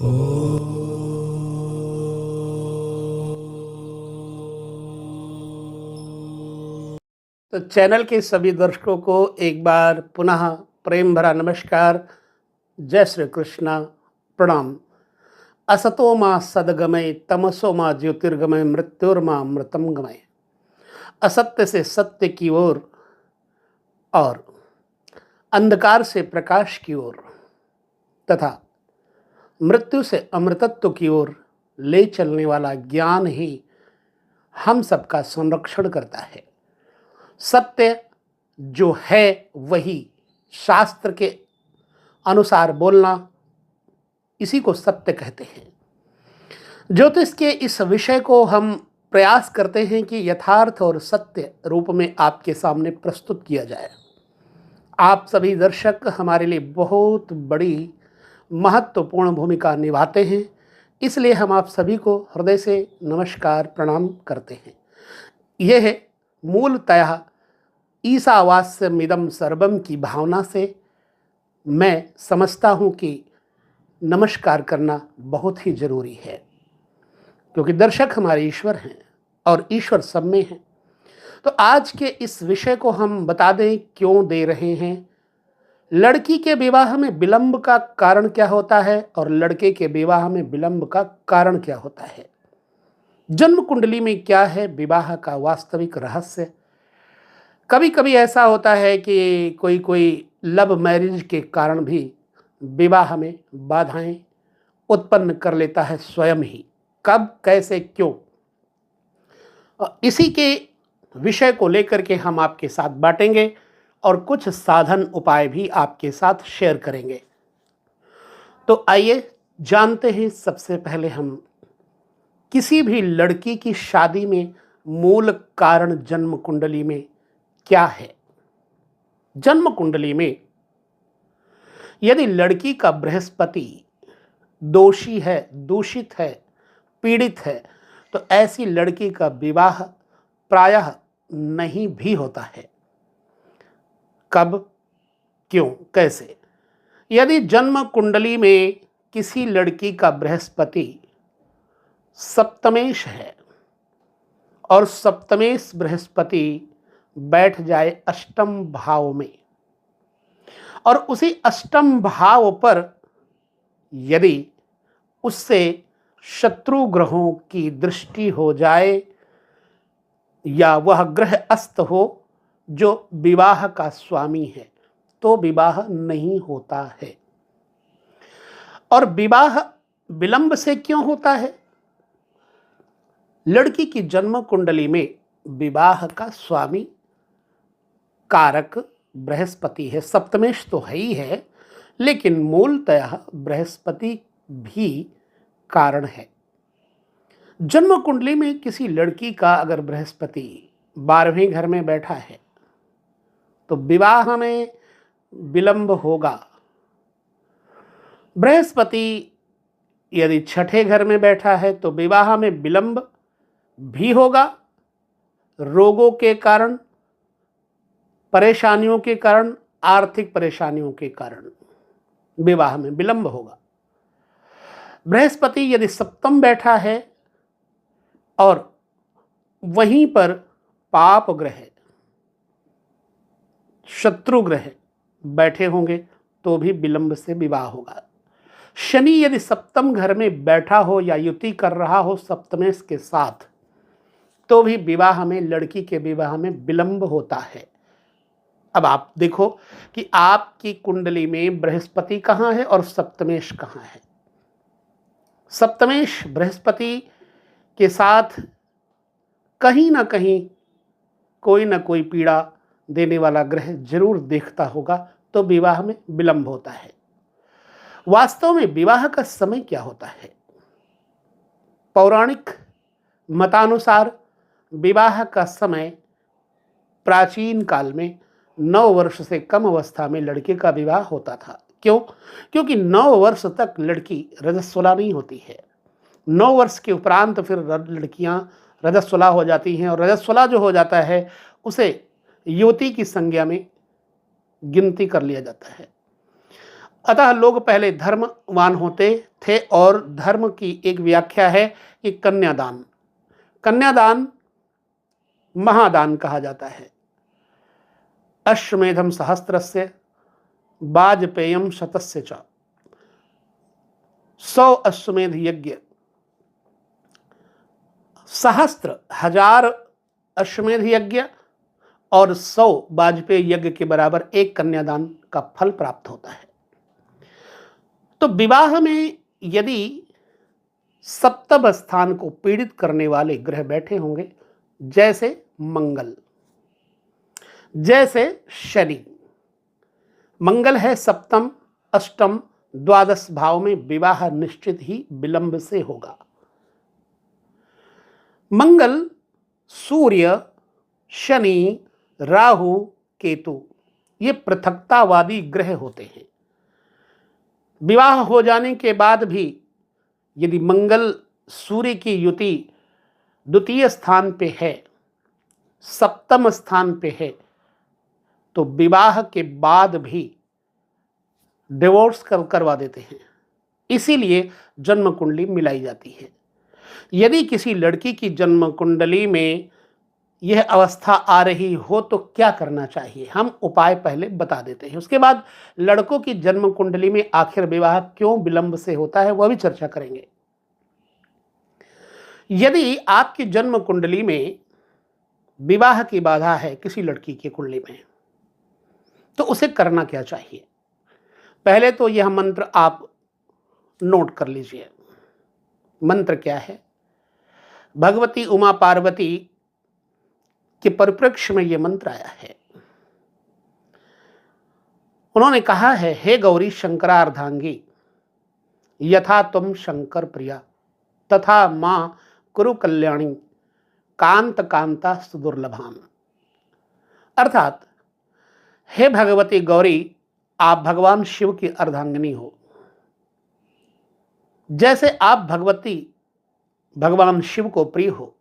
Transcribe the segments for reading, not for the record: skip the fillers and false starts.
तो चैनल के सभी दर्शकों को एक बार पुनः प्रेम भरा नमस्कार। जय श्री कृष्णा, प्रणाम। असतो मां सदगमय, तमसो मां ज्योतिर्गमय, मृत्युर्मां अमृतम गमय। असत्य से सत्य की ओर और अंधकार से प्रकाश की ओर तथा मृत्यु से अमृतत्व की ओर ले चलने वाला ज्ञान ही हम सबका संरक्षण करता है। सत्य जो है वही शास्त्र के अनुसार बोलना, इसी को सत्य कहते हैं। ज्योतिष के इस विषय को हम प्रयास करते हैं कि यथार्थ और सत्य रूप में आपके सामने प्रस्तुत किया जाए। आप सभी दर्शक हमारे लिए बहुत बड़ी महत्वपूर्ण भूमिका निभाते हैं, इसलिए हम आप सभी को हृदय से नमस्कार प्रणाम करते हैं। यह है मूलतः ईशावास्यमिदं सर्वम की भावना से मैं समझता हूँ कि नमस्कार करना बहुत ही जरूरी है, क्योंकि दर्शक हमारे ईश्वर हैं और ईश्वर सब में हैं। तो आज के इस विषय को हम बता दें क्यों दे रहे हैं। लड़की के विवाह में विलंब का कारण क्या होता है और लड़के के विवाह में विलंब का कारण क्या होता है। जन्म कुंडली में क्या है विवाह का वास्तविक रहस्य। कभी कभी ऐसा होता है कि कोई लव मैरिज के कारण भी विवाह में बाधाएं उत्पन्न कर लेता है स्वयं ही। कब, कैसे, क्यों, इसी के विषय को लेकर के हम आपके साथ बांटेंगे और कुछ साधन उपाय भी आपके साथ शेयर करेंगे। तो आइए जानते हैं। सबसे पहले हम किसी भी लड़की की शादी में मूल कारण जन्म कुंडली में क्या है। जन्म कुंडली में यदि लड़की का बृहस्पति दोषी है, दूषित है, पीड़ित है, तो ऐसी लड़की का विवाह प्रायः नहीं भी होता है। कब, क्यों, कैसे। यदि जन्म कुंडली में किसी लड़की का बृहस्पति सप्तमेश है और सप्तमेश बृहस्पति बैठ जाए अष्टम भाव में और उसी अष्टम भाव पर यदि उससे शत्रु ग्रहों की दृष्टि हो जाए या वह ग्रह अस्त हो जो विवाह का स्वामी है, तो विवाह नहीं होता है। और विवाह विलंब से क्यों होता है। लड़की की जन्म कुंडली में विवाह का स्वामी कारक बृहस्पति है। सप्तमेश तो है ही है, लेकिन मूलतः बृहस्पति भी कारण है। जन्म कुंडली में किसी लड़की का अगर बृहस्पति 12वें घर में बैठा है तो विवाह में विलंब होगा। बृहस्पति यदि 6ठे घर में बैठा है तो विवाह में विलंब भी होगा। रोगों के कारण, परेशानियों के कारण, आर्थिक परेशानियों के कारण विवाह में विलंब होगा। बृहस्पति यदि सप्तम बैठा है और वहीं पर पाप ग्रह, शत्रु ग्रह बैठे होंगे तो भी विलंब से विवाह होगा। शनि यदि सप्तम घर में बैठा हो या युति कर रहा हो सप्तमेश के साथ, तो भी विवाह में, लड़की के विवाह में विलंब होता है। अब आप देखो कि आपकी कुंडली में बृहस्पति कहाँ है और सप्तमेश कहाँ है। सप्तमेश बृहस्पति के साथ कहीं ना कहीं कोई ना कोई पीड़ा देने वाला ग्रह जरूर देखता होगा, तो विवाह में विलंब होता है। वास्तव में विवाह का समय क्या होता है। पौराणिक मतानुसार विवाह का समय प्राचीन काल में 9 वर्ष से कम अवस्था में लड़के का विवाह होता था। क्यों? क्योंकि 9 वर्ष तक लड़की रजस्वला नहीं होती है। 9 वर्ष के उपरांत फिर लड़कियां रजस्वला हो जाती हैं और रजस्वला जो हो जाता है उसे युवती की संज्ञा में गिनती कर लिया जाता है। अतः लोग पहले धर्मवान होते थे और धर्म की एक व्याख्या है कि कन्यादान, कन्यादान महादान कहा जाता है। अश्वमेधम सहस्त्रस्य वाजपेयम शतस्य च, 100 अश्वमेध यज्ञ, सहस्त्र हजार अश्वमेध यज्ञ और 100 वाजपेयी यज्ञ के बराबर एक कन्यादान का फल प्राप्त होता है। तो विवाह में यदि सप्तम स्थान को पीड़ित करने वाले ग्रह बैठे होंगे, जैसे मंगल, जैसे शनि, मंगल है सप्तम, अष्टम, द्वादश भाव में, विवाह निश्चित ही विलंब से होगा। मंगल, सूर्य, शनि, राहु, केतु ये पृथकतावादी ग्रह होते हैं। विवाह हो जाने के बाद भी यदि मंगल सूर्य की युति द्वितीय स्थान पे है, सप्तम स्थान पे है, तो विवाह के बाद भी डिवोर्स करवा देते हैं। इसीलिए जन्म कुंडली मिलाई जाती है। यदि किसी लड़की की जन्म कुंडली में यह अवस्था आ रही हो तो क्या करना चाहिए, हम उपाय पहले बता देते हैं। उसके बाद लड़कों की जन्म कुंडली में आखिर विवाह क्यों विलंब से होता है वह भी चर्चा करेंगे। यदि आपकी जन्म कुंडली में विवाह की बाधा है किसी लड़की की कुंडली में, तो उसे करना क्या चाहिए। पहले तो यह मंत्र आप नोट कर लीजिए। मंत्र क्या है, भगवती उमा पार्वती के परिप्रेक्ष्य में यह मंत्र आया है। उन्होंने कहा है, हे गौरी शंकरार्धांगी, यथा तुम शंकर प्रिया, तथा मां कुरु कल्याणी, कांत कांता सुदुर्लभाम। अर्थात हे भगवती गौरी, आप भगवान शिव की अर्धांगिनी हो। जैसे आप भगवान शिव को प्रिय हो,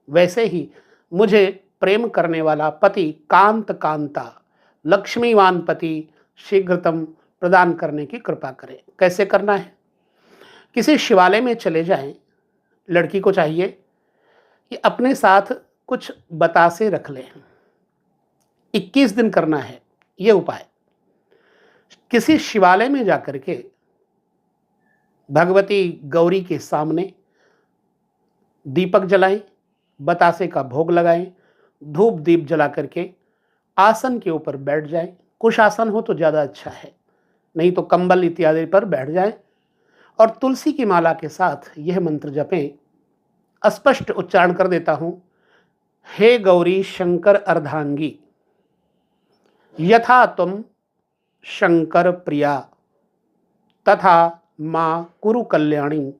वैसे ही मुझे प्रेम करने वाला पति कांत कांता लक्ष्मीवान पति शीघ्रतम प्रदान करने की कृपा करें। कैसे करना है, किसी शिवालय में चले जाएं। लड़की को चाहिए कि अपने साथ कुछ बतासे रख लें। 21 दिन करना है ये उपाय। किसी शिवालय में जाकर के भगवती गौरी के सामने दीपक जलाएं, बतासे का भोग लगाएं, धूप दीप जला करके आसन के ऊपर बैठ जाएं। कुछ आसन हो तो ज़्यादा अच्छा है, नहीं तो कंबल इत्यादि पर बैठ जाएं और तुलसी की माला के साथ यह मंत्र जपें। स्पष्ट उच्चारण कर देता हूं, हे गौरी शंकर अर्धांगी, यथा तुम शंकर प्रिया, तथा मां कुरु कल्याणी,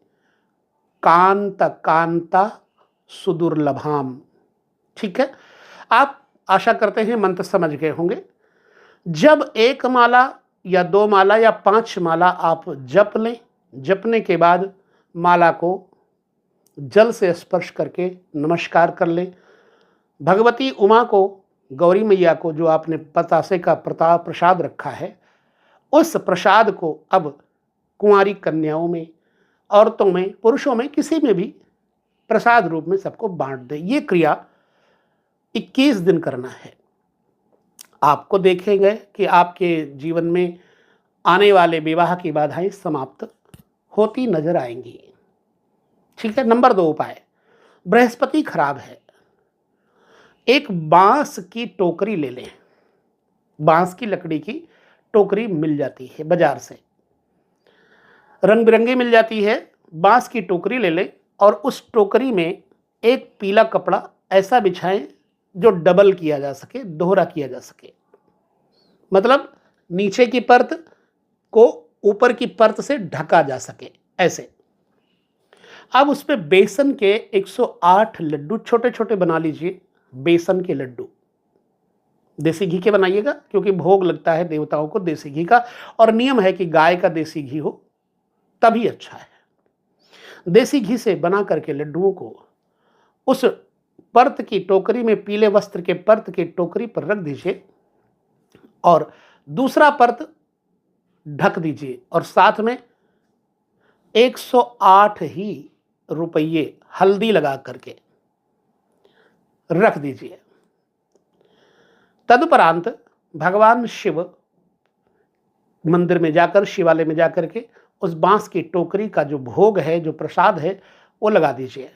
कांत कांता सुदुर्लभाम। ठीक है, आप आशा करते हैं मंत्र समझ गए होंगे। जब एक माला या 2 माला या 5 माला आप जप लें, जपने के बाद माला को जल से स्पर्श करके नमस्कार कर लें। भगवती उमा को, गौरी मैया को जो आपने बतासे का प्रसाद रखा है, उस प्रसाद को अब कुंवारी कन्याओं में, औरतों में, पुरुषों में, किसी में भी प्रसाद रूप में सबको बांट दें। ये क्रिया 21 दिन करना है। आपको देखेंगे कि आपके जीवन में आने वाले विवाह की बाधाएं समाप्त होती नजर आएंगी। ठीक है। नंबर 2 उपाय, बृहस्पति खराब है, एक बांस की टोकरी ले लें। बांस की लकड़ी की टोकरी मिल जाती है बाजार से, रंग बिरंगी मिल जाती है। बांस की टोकरी ले लें और उस टोकरी में एक पीला कपड़ा ऐसा बिछाएं जो डबल किया जा सके, दोहरा किया जा सके। मतलब नीचे की परत को ऊपर की परत से ढका जा सके, ऐसे। अब उस पे बेसन के 108 लड्डू छोटे छोटे बना लीजिए। बेसन के लड्डू देसी घी के बनाइएगा, क्योंकि भोग लगता है देवताओं को देसी घी का, और नियम है कि गाय का देसी घी हो तभी अच्छा है। देसी घी से बना करके लड्डुओं को उस परत की टोकरी में, पीले वस्त्र के परत की टोकरी पर रख दीजिए और दूसरा परत ढक दीजिए और साथ में 108 ही रुपये हल्दी लगा करके रख दीजिए। तदुपरांत भगवान शिव मंदिर में जाकर, शिवालय में जाकर के उस बांस की टोकरी का जो भोग है, जो प्रसाद है, वो लगा दीजिए।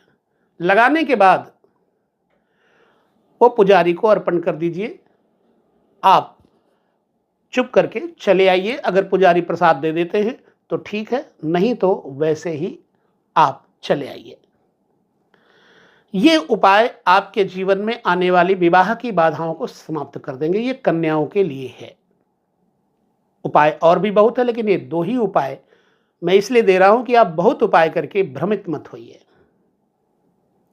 लगाने के बाद वो पुजारी को अर्पण कर दीजिए। आप चुप करके चले आइए। अगर पुजारी प्रसाद दे देते हैं तो ठीक है, नहीं तो वैसे ही आप चले आइए। ये उपाय आपके जीवन में आने वाली विवाह की बाधाओं को समाप्त कर देंगे। ये कन्याओं के लिए है। उपाय और भी बहुत है, लेकिन ये 2 ही उपाय मैं इसलिए दे रहा हूं कि आप बहुत उपाय करके भ्रमित मत होइए,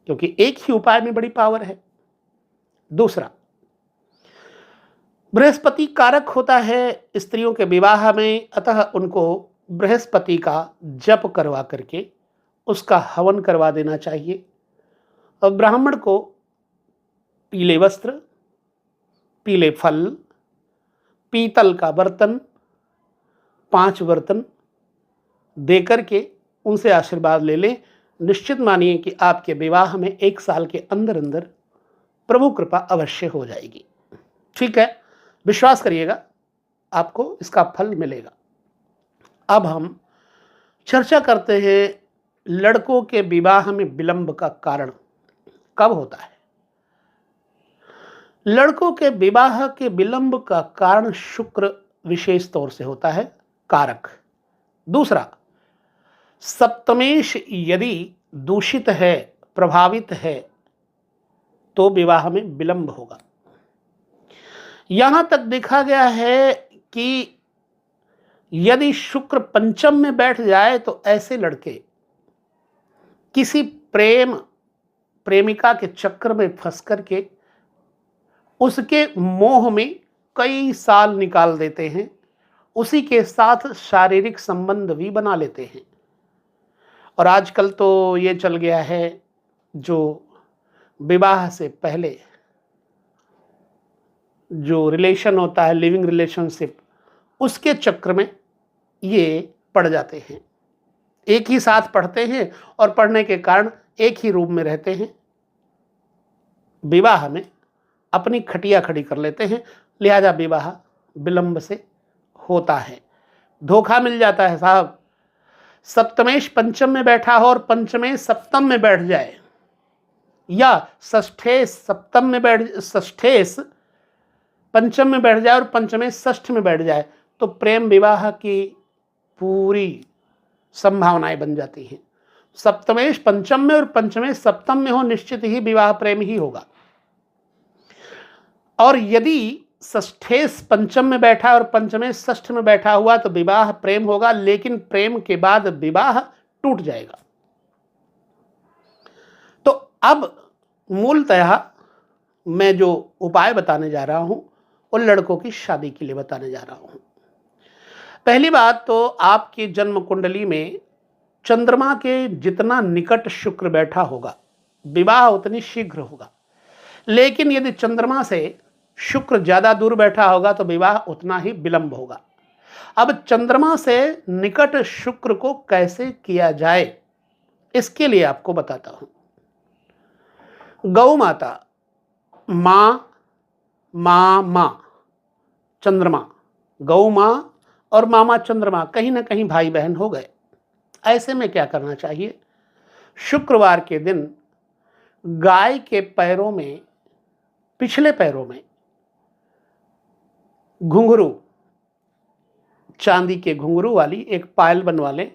क्योंकि एक ही उपाय में बड़ी पावर है। दूसरा, बृहस्पति कारक होता है स्त्रियों के विवाह में, अतः उनको बृहस्पति का जप करवा करके उसका हवन करवा देना चाहिए। और ब्राह्मण को पीले वस्त्र, पीले फल, पीतल का बर्तन, 5 बर्तन देकर के उनसे आशीर्वाद ले लें। निश्चित मानिए कि आपके विवाह में 1 साल के अंदर अंदर प्रभु कृपा अवश्य हो जाएगी। ठीक है, विश्वास करिएगा, आपको इसका फल मिलेगा। अब हम चर्चा करते हैं लड़कों के विवाह में विलंब का कारण कब होता है। लड़कों के विवाह के विलंब का कारण शुक्र विशेष तौर से होता है कारक। दूसरा, सप्तमेश यदि दूषित है, प्रभावित है, तो विवाह में विलंब होगा। यहां तक देखा गया है कि यदि शुक्र पंचम में बैठ जाए तो ऐसे लड़के किसी प्रेमिका के चक्कर में फंस करके उसके मोह में कई साल निकाल देते हैं, उसी के साथ शारीरिक संबंध भी बना लेते हैं। और आजकल तो ये चल गया है, जो विवाह से पहले जो रिलेशन होता है, लिविंग रिलेशनशिप, उसके चक्र में ये पड़ जाते हैं। एक ही साथ पढ़ते हैं और पढ़ने के कारण एक ही रूम में रहते हैं, विवाह में अपनी खटिया खड़ी कर लेते हैं, लिहाजा विवाह विलंब से होता है। धोखा मिल जाता है साहब। सप्तमेश पंचम में बैठा हो और पंचमेश सप्तम में बैठ जाए, या षष्ठेश पंचम में बैठ जाए और पंचमेश षष्ठ में बैठ जाए, तो प्रेम विवाह की पूरी संभावनाएं बन जाती हैं। सप्तमेश पंचम में और पंचमेश सप्तम में हो, निश्चित ही विवाह प्रेम ही होगा। और यदि षष्ठेश पंचम में बैठा और पंचमेश षष्ठ में बैठा हुआ तो विवाह प्रेम होगा, लेकिन प्रेम के बाद विवाह टूट जाएगा। तो अब मूलतः मैं जो उपाय बताने जा रहा हूं वो लड़कों की शादी के लिए बताने जा रहा हूं। पहली बात तो आपकी जन्म कुंडली में चंद्रमा के जितना निकट शुक्र बैठा होगा, विवाह उतनी शीघ्र होगा। लेकिन यदि चंद्रमा से शुक्र ज्यादा दूर बैठा होगा तो विवाह उतना ही विलंब होगा। अब चंद्रमा से निकट शुक्र को कैसे किया जाए, इसके लिए आपको बताता हूं। गौ माता, माँ चंद्रमा, गौ माँ और मामा चंद्रमा कहीं ना कहीं भाई बहन हो गए। ऐसे में क्या करना चाहिए, शुक्रवार के दिन गाय के पैरों में, पिछले पैरों में घुंघरू, चांदी के घुंघरू वाली एक पायल बनवा लें,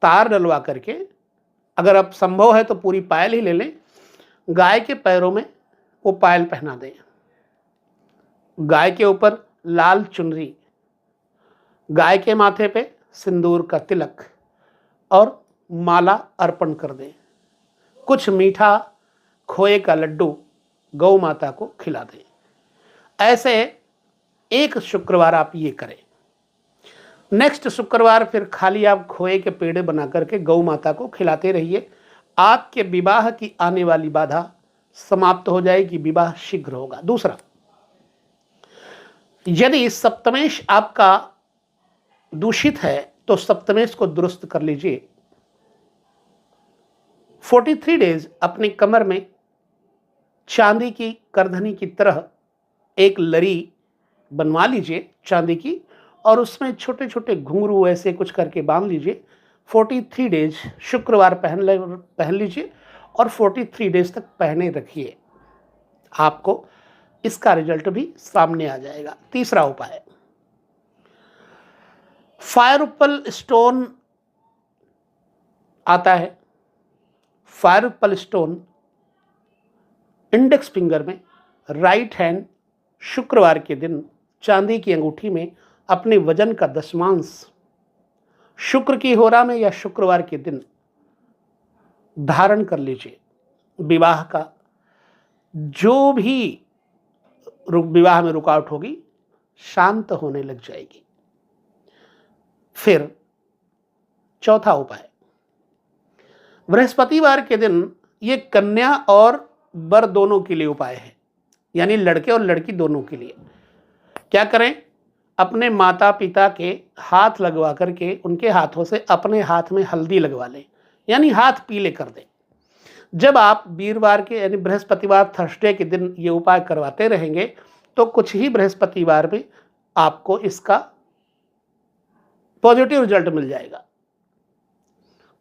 तार डलवा करके, अगर अब संभव है तो पूरी पायल ही ले लें, गाय के पैरों में वो पायल पहना दें। गाय के ऊपर लाल चुनरी, गाय के माथे पे सिंदूर का तिलक और माला अर्पण कर दें। कुछ मीठा खोए का लड्डू गौ माता को खिला दें। ऐसे एक शुक्रवार आप ये करें। नेक्स्ट शुक्रवार फिर खाली आप खोए के पेड़े बना करके गौ माता को खिलाते रहिए। आपके विवाह की आने वाली बाधा समाप्त हो जाएगी, विवाह शीघ्र होगा। दूसरा, यदि सप्तमेश आपका दूषित है तो सप्तमेश को दुरुस्त कर लीजिए। 43 डेज अपनी कमर में चांदी की करधनी की तरह एक लरी बनवा लीजिए चांदी की, और उसमें छोटे छोटे घुंघरू ऐसे कुछ करके बांध लीजिए। 43 डेज शुक्रवार पहन लीजिए और 43 डेज तक पहने रखिए, आपको इसका रिजल्ट भी सामने आ जाएगा। तीसरा उपाय, फायर उपल स्टोन आता है। फायर उपल स्टोन इंडेक्स फिंगर में, राइट हैंड, शुक्रवार के दिन चांदी की अंगूठी में अपने वजन का 10वांश शुक्र की होरा में या शुक्रवार के दिन धारण कर लीजिए। विवाह का जो भी विवाह में रुकावट होगी शांत होने लग जाएगी। फिर चौथा उपाय, बृहस्पतिवार के दिन ये कन्या और वर दोनों के लिए उपाय है, यानी लड़के और लड़की दोनों के लिए। क्या करें, अपने माता पिता के हाथ लगवा करके उनके हाथों से अपने हाथ में हल्दी लगवा लें, यानी हाथ पीले कर दें। जब आप वीरवार के यानी बृहस्पतिवार थर्सडे के दिन ये उपाय करवाते रहेंगे तो कुछ ही बृहस्पतिवार में आपको इसका पॉजिटिव रिजल्ट मिल जाएगा।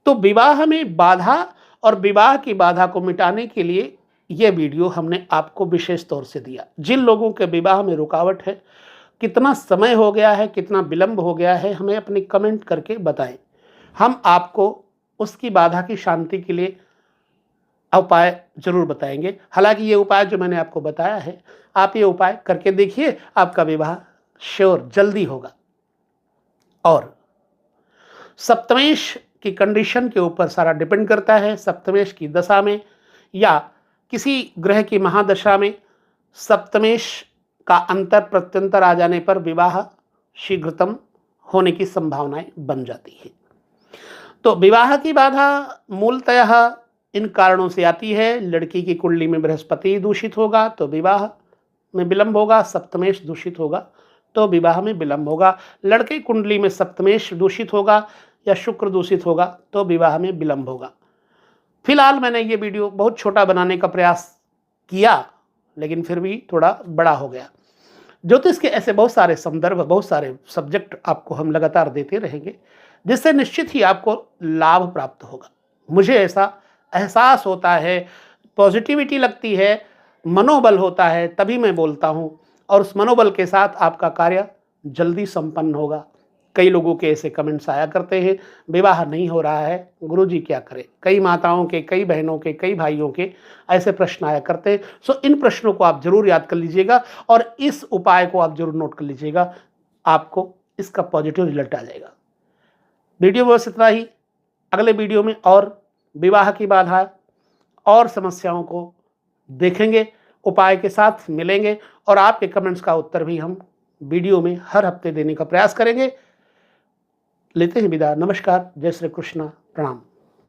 तो विवाह में बाधा और विवाह की बाधा को मिटाने के लिए यह वीडियो हमने आपको विशेष तौर से दिया। जिन लोगों के विवाह में रुकावट है, कितना समय हो गया है, कितना विलंब हो गया है, हमें अपनी कमेंट करके बताएं। हम आपको उसकी बाधा की शांति के लिए उपाय जरूर बताएंगे। हालांकि ये उपाय जो मैंने आपको बताया है, आप ये उपाय करके देखिए, आपका विवाह श्योर जल्दी होगा। और सप्तमेश की कंडीशन के ऊपर सारा डिपेंड करता है। सप्तमेश की दशा में या किसी ग्रह की महादशा में सप्तमेश का अंतर प्रत्यंतर आ जाने पर विवाह शीघ्रतम होने की संभावनाएं बन जाती है। तो विवाह की बाधा मूलतः इन कारणों से आती है। लड़की की कुंडली में बृहस्पति दूषित होगा तो विवाह में विलंब होगा, सप्तमेश दूषित होगा तो विवाह में विलंब होगा। लड़के कुंडली में सप्तमेश दूषित होगा या शुक्र दूषित होगा तो विवाह में विलंब होगा। फिलहाल मैंने ये वीडियो बहुत छोटा बनाने का प्रयास किया, लेकिन फिर भी थोड़ा बड़ा हो गया। ज्योतिष के ऐसे बहुत सारे संदर्भ, बहुत सारे सब्जेक्ट आपको हम लगातार देते रहेंगे, जिससे निश्चित ही आपको लाभ प्राप्त होगा। मुझे ऐसा एहसास होता है, पॉजिटिविटी लगती है, मनोबल होता है, तभी मैं बोलता हूँ, और उस मनोबल के साथ आपका कार्य जल्दी संपन्न होगा। कई लोगों के ऐसे कमेंट्स आया करते हैं, विवाह नहीं हो रहा है, गुरुजी क्या करें। कई माताओं के, कई बहनों के, कई भाइयों के ऐसे प्रश्न आया करते हैं। सो इन प्रश्नों को आप जरूर याद कर लीजिएगा और इस उपाय को आप जरूर नोट कर लीजिएगा, आपको इसका पॉजिटिव रिजल्ट आ जाएगा। वीडियो में बस इतना ही। अगले वीडियो में और विवाह की बाधा और समस्याओं को देखेंगे, उपाय के साथ मिलेंगे, और आपके कमेंट्स का उत्तर भी हम वीडियो में हर हफ्ते देने का प्रयास करेंगे। लेते हैं विदा। नमस्कार, जय श्री कृष्ण, प्रणाम।